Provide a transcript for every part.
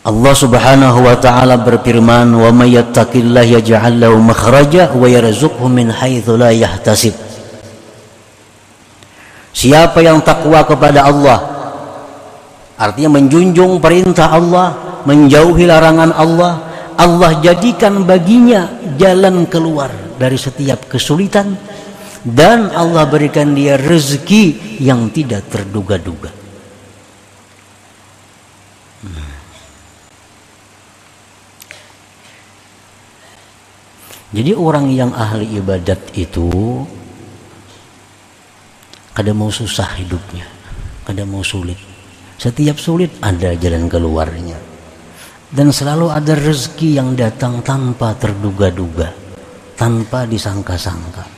Allah Subhanahu wa taala berfirman, "Wa may yattaqillaha yaj'al lahu makhraja wa yarzuqhu min haitsu la yahtasib." Siapa yang takwa kepada Allah, artinya menjunjung perintah Allah, menjauhi larangan Allah, Allah jadikan baginya jalan keluar dari setiap kesulitan, dan Allah berikan dia rezeki yang tidak terduga-duga. Jadi orang yang ahli ibadat itu kadang mau susah hidupnya, kadang mau sulit. Setiap sulit ada jalan keluarnya, dan selalu ada rezeki yang datang tanpa terduga-duga, tanpa disangka-sangka.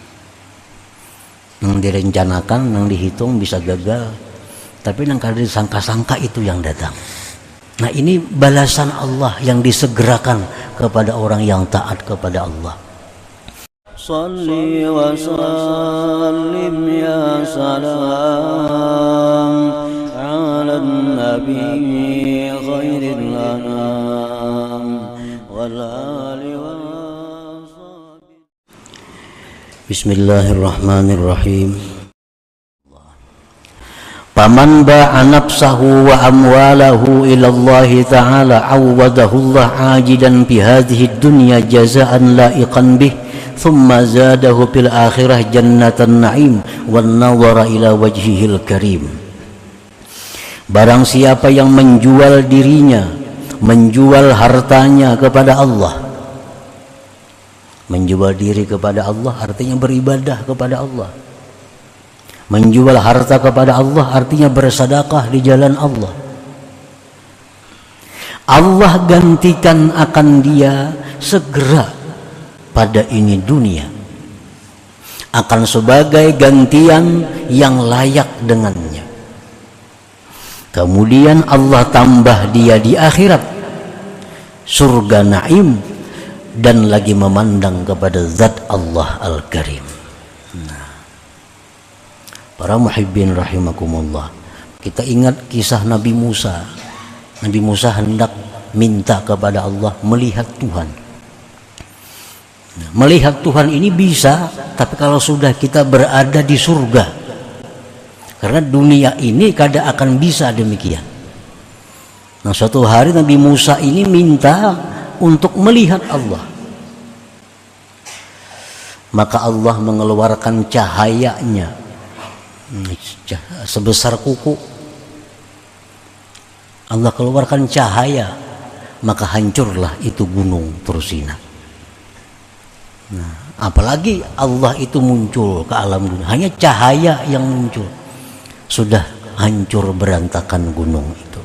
Yang direncanakan, yang dihitung bisa gagal, tapi yang kada disangka-sangka itu yang datang. Nah, ini balasan Allah yang disegerakan kepada orang yang taat kepada Allah. Salli wa sallim ya salam ala nabi khairil anam wal ali wa sahbihi. Bismillahirrahmanirrahim. Faman ba'a nafsahu wa amwalahu ila Allah ta'ala awwadahu Allah ajidan bi hadhihi dunya jazaan la'iqan bih thumma zadahu fil akhirah jannatan na'im wan nawara ila wajhihil karim. Barang siapa yang menjual dirinya, menjual hartanya kepada Allah. Menjual diri kepada Allah artinya beribadah kepada Allah. Menjual harta kepada Allah artinya bersedekah di jalan Allah. Allah gantikan akan dia segera pada ini dunia, akan sebagai gantian yang layak dengannya. Kemudian Allah tambah dia di akhirat surga naim, dan lagi memandang kepada zat Allah Al-Karim. Para muhibbin rahimakumullah, kita ingat kisah Nabi Musa. Nabi Musa hendak minta kepada Allah melihat Tuhan. Melihat Tuhan ini bisa, tapi kalau sudah kita berada di surga. Karena dunia ini kada akan bisa demikian. Nah, suatu hari Nabi Musa ini minta untuk melihat Allah. Maka Allah mengeluarkan cahayanya sebesar kuku. Allah keluarkan cahaya, maka hancurlah itu gunung Tursina. Nah, apalagi Allah itu muncul ke alam dunia, hanya cahaya yang muncul sudah hancur berantakan gunung itu.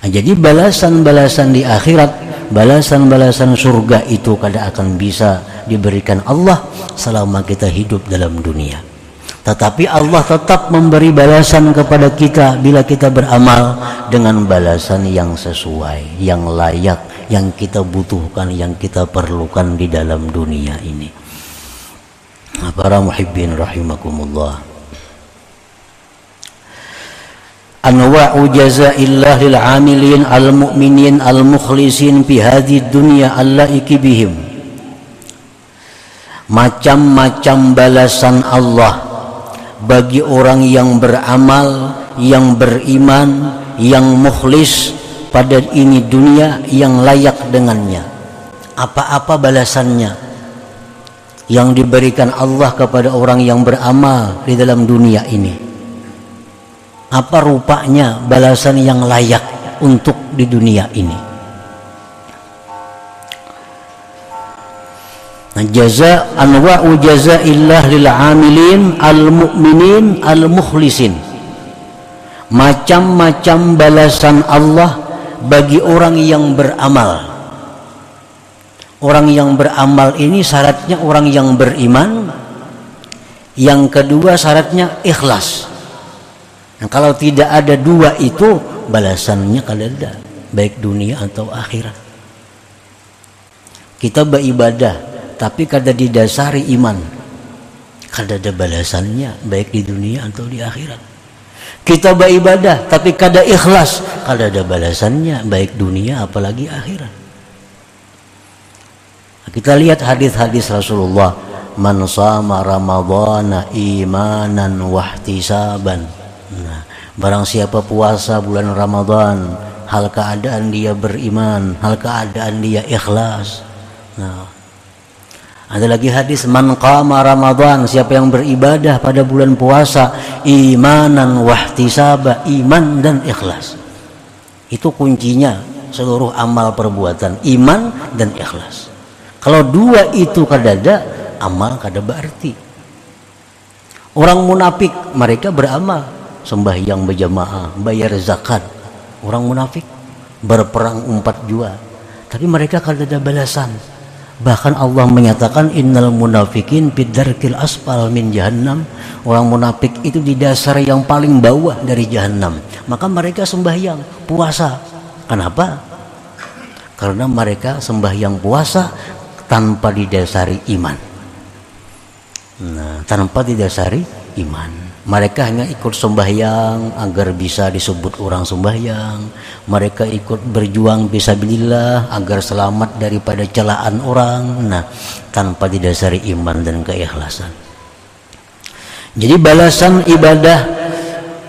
Nah, jadi balasan-balasan di akhirat, balasan-balasan surga itu kada akan bisa diberikan Allah selama kita hidup dalam dunia. Tetapi Allah tetap memberi balasan kepada kita bila kita beramal dengan balasan yang sesuai, yang layak, yang kita butuhkan, yang kita perlukan di dalam dunia ini. Para muhibbin rahimakumullah, anwa'u jazaillah lil 'amilin al-mu'minin al-mukhlisin fi hadhihi dunya allaiki bihim. Macam-macam balasan Allah bagi orang yang beramal, yang beriman, yang mukhlis pada ini dunia, yang layak dengannya. Apa-apa balasannya yang diberikan Allah kepada orang yang beramal di dalam dunia ini? Apa rupanya balasan yang layak untuk di dunia ini? Jaza anwa'u jazaillah lil 'amilin al-mu'minin al-mukhlisin. Macam-macam balasan Allah bagi orang yang beramal. Orang yang beramal ini syaratnya orang yang beriman. Yang kedua syaratnya ikhlas. Nah, kalau tidak ada dua itu, balasannya kada ada, baik dunia atau akhirat. Kita beribadah tapi kada didasari iman, kada ada balasannya baik di dunia atau di akhirat. Kita beribadah tapi kada ikhlas, kada ada balasannya baik dunia apalagi akhirat. Kita lihat hadis-hadis Rasulullah, man shama ramadhana imanan wahtisaban. Nah, barang siapa puasa bulan Ramadan hal keadaan dia beriman, hal keadaan dia ikhlas. Nah, ada lagi hadis, man qama Ramadan, siapa yang beribadah pada bulan puasa imanan wahtisaba, iman dan ikhlas. Itu kuncinya seluruh amal perbuatan, iman dan ikhlas. Kalau dua itu kada ada, amal kada berarti. Orang munafik mereka beramal, sembahyang berjamaah, bayar zakat. Orang munafik berperang 4 jua, tapi mereka kada ada balasan. Bahkan Allah menyatakan innal munafikin fid darkil asfal min jahannam. Orang munafik itu di dasar yang paling bawah dari jahannam. Maka mereka sembahyang, puasa. Kenapa? Karena mereka sembahyang puasa tanpa didasari iman. Nah, tanpa didasari iman. Mereka hanya ikut sembahyang agar bisa disebut orang sembahyang. Mereka ikut berjuang fisabilillah agar selamat daripada celaan orang. Nah, tanpa didasari iman dan keikhlasan. Jadi balasan ibadah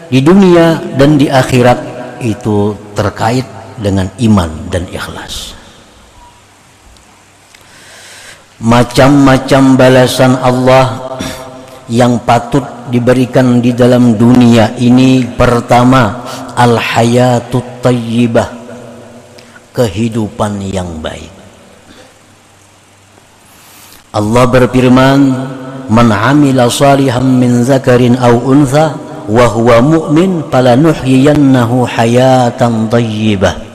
di dunia dan di akhirat itu terkait dengan iman dan ikhlas. Macam-macam balasan Allah yang patut diberikan di dalam dunia ini. Pertama, al-hayatut thayyibah, kehidupan yang baik. Allah berfirman, man amila salihan min zakarin aw untha wa huwa mu'min falanuhyiyannahu hayatan thayyibah.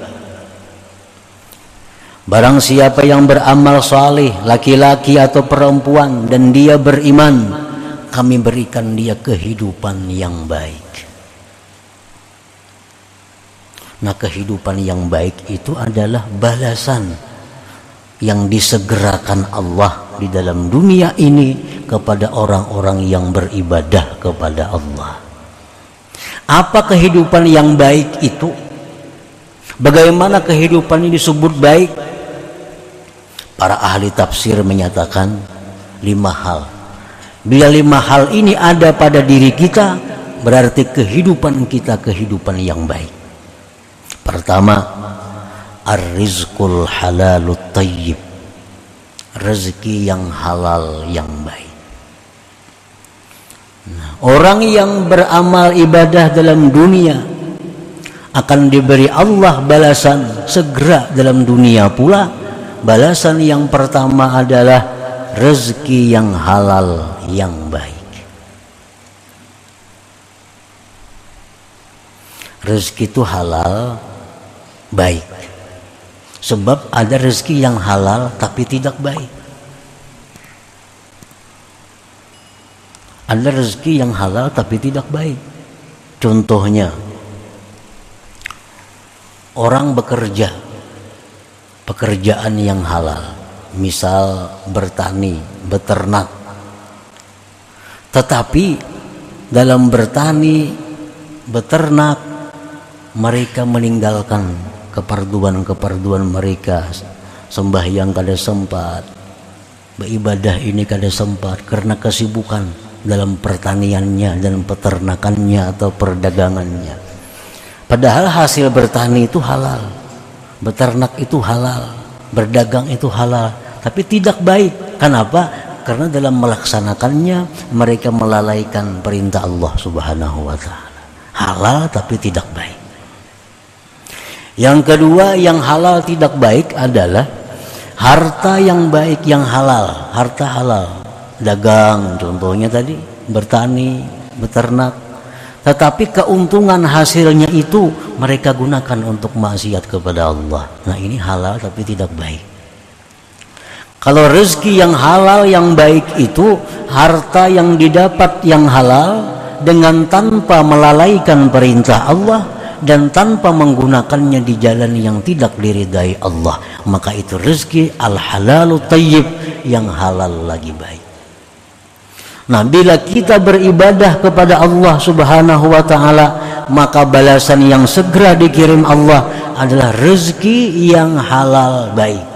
Barang siapa yang beramal saleh, laki-laki atau perempuan, dan dia beriman, kami berikan dia kehidupan yang baik. Nah, kehidupan yang baik itu adalah balasan yang disegerakan Allah di dalam dunia ini kepada orang-orang yang beribadah kepada Allah. Apa kehidupan yang baik itu? Bagaimana kehidupan ini disebut baik? Para ahli tafsir menyatakan 5 hal. Bila 5 hal ini ada pada diri kita, berarti kehidupan kita kehidupan yang baik. Pertama, ar-rizqul halalut thayyib, rezeki yang halal yang baik. Nah, orang yang beramal ibadah dalam dunia akan diberi Allah balasan segera dalam dunia pula. Balasan yang pertama adalah rezeki yang halal yang baik. Rezeki itu halal baik. Sebab ada rezeki yang halal tapi tidak baik. Ada rezeki yang halal tapi tidak baik. Contohnya, orang bekerja pekerjaan yang halal, misal bertani, beternak. Tetapi dalam bertani, beternak, mereka meninggalkan keperduan mereka. Sembahyang kada sempat, beribadah ini kada sempat karena kesibukan dalam pertaniannya dan peternakannya atau perdagangannya. Padahal hasil bertani itu halal, beternak itu halal, berdagang itu halal, tapi tidak baik. Kenapa? Karena dalam melaksanakannya mereka melalaikan perintah Allah Subhanahu wa ta'ala. Halal tapi tidak baik. Yang kedua, yang halal tidak baik adalah harta yang baik yang halal, harta halal, dagang contohnya tadi, bertani, beternak. Tetapi keuntungan hasilnya itu mereka gunakan untuk maksiat kepada Allah. Nah, ini halal tapi tidak baik. Kalau rezeki yang halal yang baik itu harta yang didapat yang halal dengan tanpa melalaikan perintah Allah dan tanpa menggunakannya di jalan yang tidak diridai Allah, maka itu rezeki al-halalu thayyib, yang halal lagi baik. Nah, bila kita beribadah kepada Allah Subhanahu wa taala, maka balasan yang segera dikirim Allah adalah rezeki yang halal baik.